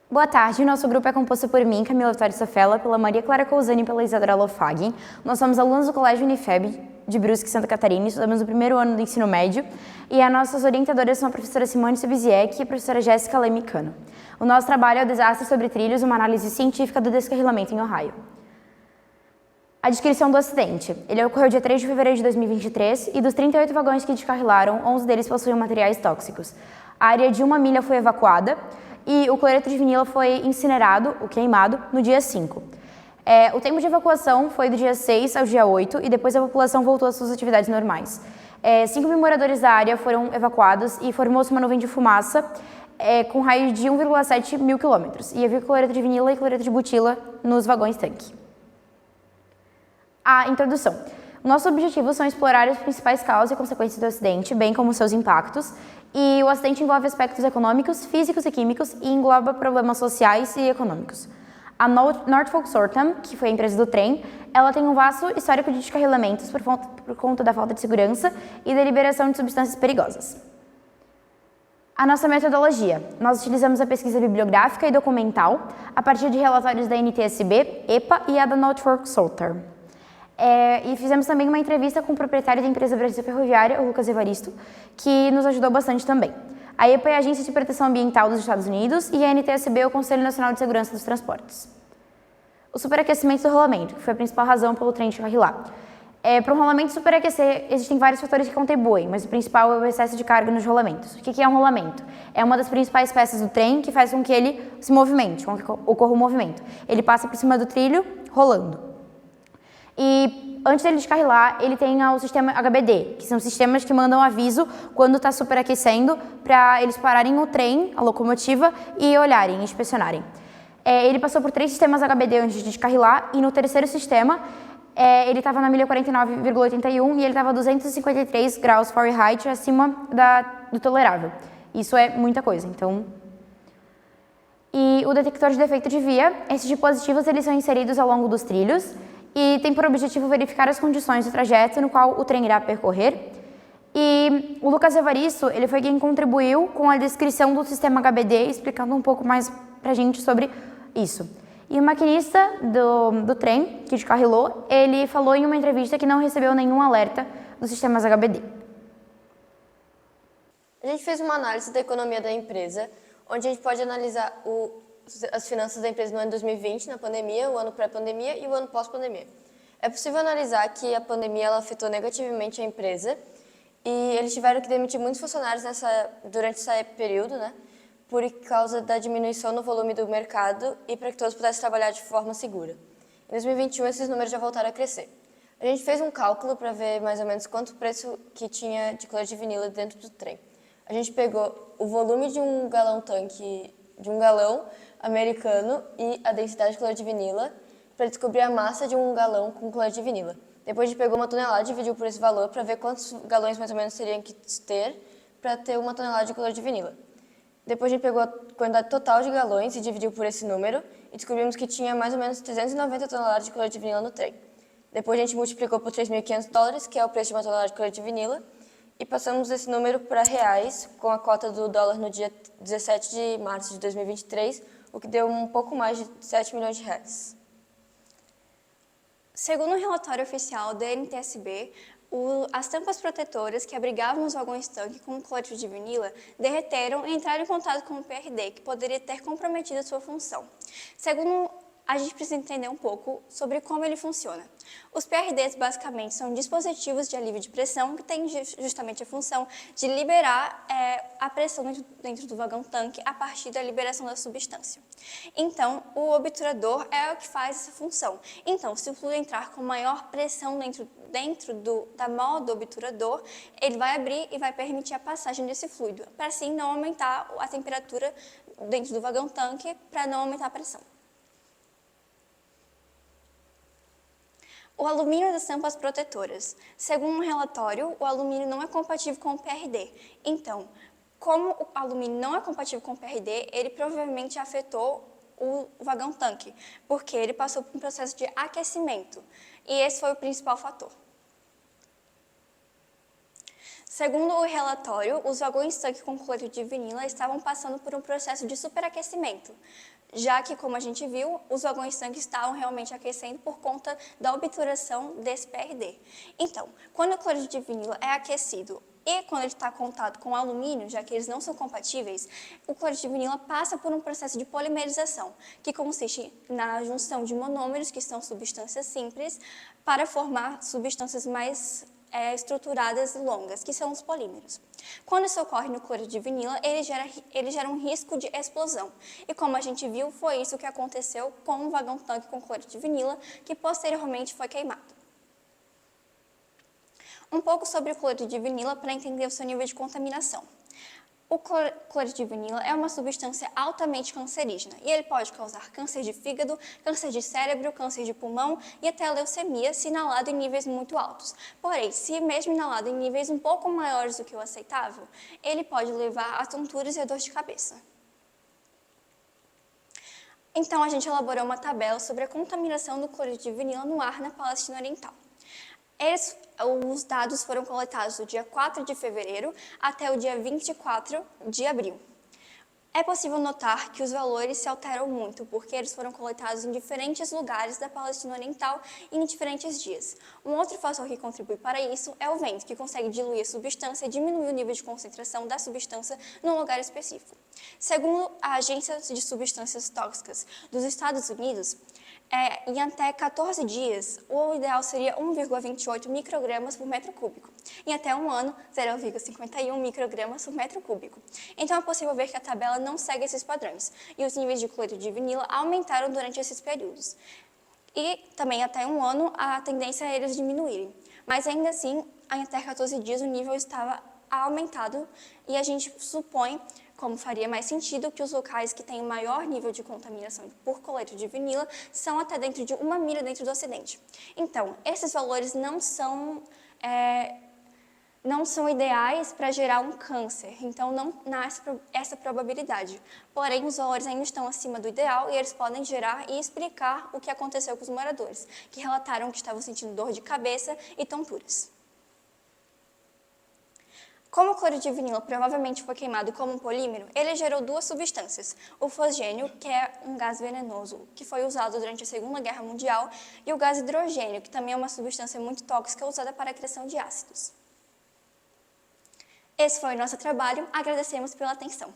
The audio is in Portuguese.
Boa tarde, nosso grupo é composto por mim, Camila Vitória Safella, pela Maria Clara Cousani e pela Isadora Lofagin. Nós somos alunos do Colégio Unifeb de Brusque, Santa Catarina, estudamos no primeiro ano do ensino médio e as nossas orientadoras são a professora Simone Subziek e a professora Jéssica Lemicano. O nosso trabalho é o Desastre sobre Trilhos, uma análise científica do descarrilamento em Ohio. A descrição do acidente. Ele ocorreu dia 3 de fevereiro de 2023 e dos 38 vagões que descarrilaram, 11 deles possuíam materiais tóxicos. A área de 1 milha foi evacuada e o cloreto de vinila foi incinerado, ou queimado, no dia 5. O tempo de evacuação foi do dia 6 ao dia 8 e depois a população voltou às suas atividades normais. 5 mil moradores da área foram evacuados e formou-se uma nuvem de fumaça com raio de 1,7 mil quilômetros e havia cloreto de vinila e cloreto de butila nos vagões tanque. A introdução. Nossos objetivos são explorar as principais causas e consequências do acidente, bem como seus impactos, e o acidente envolve aspectos econômicos, físicos e químicos e engloba problemas sociais e econômicos. A Norfolk Southern, que foi a empresa do trem, ela tem um vasto histórico de descarrilamentos por conta da falta de segurança e da liberação de substâncias perigosas. A nossa metodologia. Nós utilizamos a pesquisa bibliográfica e documental a partir de relatórios da NTSB, EPA e a da Norfolk Southern. E fizemos também uma entrevista com o proprietário da empresa Brasil Ferroviária, o Lucas Evaristo, que nos ajudou bastante também. A EPA é a Agência de Proteção Ambiental dos Estados Unidos e a NTSB é o Conselho Nacional de Segurança dos Transportes. O superaquecimento do rolamento, que foi a principal razão pelo trem descarrilar. Para um rolamento superaquecer, existem vários fatores que contribuem, mas o principal é o excesso de carga nos rolamentos. O que é um rolamento? É uma das principais peças do trem que faz com que ele se movimente, com que ocorra um movimento. Ele passa por cima do trilho, rolando. E antes dele descarrilar, ele tem o sistema HBD, que são sistemas que mandam aviso quando está superaquecendo para eles pararem o trem, a locomotiva, e olharem, inspecionarem. Ele passou por 3 sistemas HBD antes de descarrilar e no terceiro sistema ele estava na milha 49,81 e ele estava a 253 graus Fahrenheit acima do tolerável. Isso é muita coisa, então... E o detector de defeito de via, esses dispositivos eles são inseridos ao longo dos trilhos e tem por objetivo verificar as condições do trajeto no qual o trem irá percorrer. E o Lucas Evaristo, ele foi quem contribuiu com a descrição do sistema HBD, explicando um pouco mais pra gente sobre isso. E o maquinista do trem, que descarrilou, ele falou em uma entrevista que não recebeu nenhum alerta dos sistemas HBD. A gente fez uma análise da economia da empresa, onde a gente pode analisar as finanças da empresa no ano 2020, na pandemia, o ano pré-pandemia e o ano pós-pandemia. É possível analisar que a pandemia ela afetou negativamente a empresa e eles tiveram que demitir muitos funcionários durante esse período, né, por causa da diminuição no volume do mercado e para que todos pudessem trabalhar de forma segura. Em 2021, esses números já voltaram a crescer. A gente fez um cálculo para ver mais ou menos quanto preço que tinha de cloreto de vinila dentro do trem. A gente pegou o volume de um galão tanque, de um galão americano e a densidade de cloreto de vinila para descobrir a massa de um galão com cloreto de vinila. Depois a gente pegou uma tonelada e dividiu por esse valor para ver quantos galões mais ou menos teriam que ter para ter uma tonelada de cloreto de vinila. Depois a gente pegou a quantidade total de galões e dividiu por esse número e descobrimos que tinha mais ou menos 390 toneladas de cloreto de vinila no trem. Depois a gente multiplicou por $3.500, que é o preço de uma tonelada de cloreto de vinila, e passamos esse número para reais, com a cota do dólar no dia 17 de março de 2023, o que deu um pouco mais de 7 milhões de reais. Segundo um relatório oficial da NTSB, as tampas protetoras que abrigavam os vagões-tanque com cloreto de vinila derreteram e entraram em contato com o PRD, que poderia ter comprometido a sua função. Segundo a gente precisa entender um pouco sobre como ele funciona. Os PRDs, basicamente, são dispositivos de alívio de pressão que têm justamente a função de liberar a pressão dentro do vagão-tanque a partir da liberação da substância. Então, o obturador é o que faz essa função. Então, se o fluido entrar com maior pressão dentro da mola do obturador, ele vai abrir e vai permitir a passagem desse fluido, para assim não aumentar a temperatura dentro do vagão-tanque, para não aumentar a pressão. O alumínio das tampas protetoras. Segundo um relatório, o alumínio não é compatível com o PRD. Então, como o alumínio não é compatível com o PRD, ele provavelmente afetou o vagão-tanque, porque ele passou por um processo de aquecimento. E esse foi o principal fator. Segundo o relatório, os vagões-tanque com cloreto de vinila estavam passando por um processo de superaquecimento. já que, como a gente viu, os vagões-tanque estavam realmente aquecendo por conta da obturação desse PRD. Então, quando o cloreto de vinilo é aquecido e quando ele está em contato com alumínio, já que eles não são compatíveis, o cloreto de vinilo passa por um processo de polimerização, que consiste na junção de monômeros, que são substâncias simples, para formar substâncias mais estruturadas e longas, que são os polímeros. Quando isso ocorre no cloreto de vinila, ele gera um risco de explosão. E como a gente viu, foi isso que aconteceu com o vagão-tanque com cloreto de vinila, que posteriormente foi queimado. Um pouco sobre o cloreto de vinila para entender o seu nível de contaminação. O cloreto de vinila é uma substância altamente cancerígena e ele pode causar câncer de fígado, câncer de cérebro, câncer de pulmão e até leucemia se inalado em níveis muito altos. Porém, se mesmo inalado em níveis um pouco maiores do que o aceitável, ele pode levar a tonturas e a dor de cabeça. Então, a gente elaborou uma tabela sobre a contaminação do cloreto de vinila no ar na Palestina Oriental. Os dados foram coletados do dia 4 de fevereiro até o dia 24 de abril. É possível notar que os valores se alteram muito, porque eles foram coletados em diferentes lugares da Palestina Oriental e em diferentes dias. Um outro fator que contribui para isso é o vento, que consegue diluir a substância e diminuir o nível de concentração da substância num lugar específico. Segundo a Agência de Substâncias Tóxicas dos Estados Unidos, em até 14 dias, o ideal seria 1,28 microgramas por metro cúbico. Em até um ano, 0,51 microgramas por metro cúbico. Então é possível ver que a tabela não segue esses padrões, e os níveis de cloreto de vinila aumentaram durante esses períodos. E também até um ano, a tendência é eles diminuírem. Mas ainda assim, em até 14 dias, o nível estava aumentado, e a gente supõe, como faria mais sentido, que os locais que têm maior nível de contaminação por cloreto de vinila são até dentro de 1 milha dentro do Ocidente. Então, esses valores não são ideais para gerar um câncer, então não nasce essa probabilidade. Porém, os valores ainda estão acima do ideal e eles podem gerar e explicar o que aconteceu com os moradores, que relataram que estavam sentindo dor de cabeça e tonturas. Como o cloreto de vinila provavelmente foi queimado como um polímero, ele gerou duas substâncias, o fosgênio, que é um gás venenoso, que foi usado durante a Segunda Guerra Mundial, e o gás hidrogênio, que também é uma substância muito tóxica usada para a criação de ácidos. Esse foi o nosso trabalho, agradecemos pela atenção.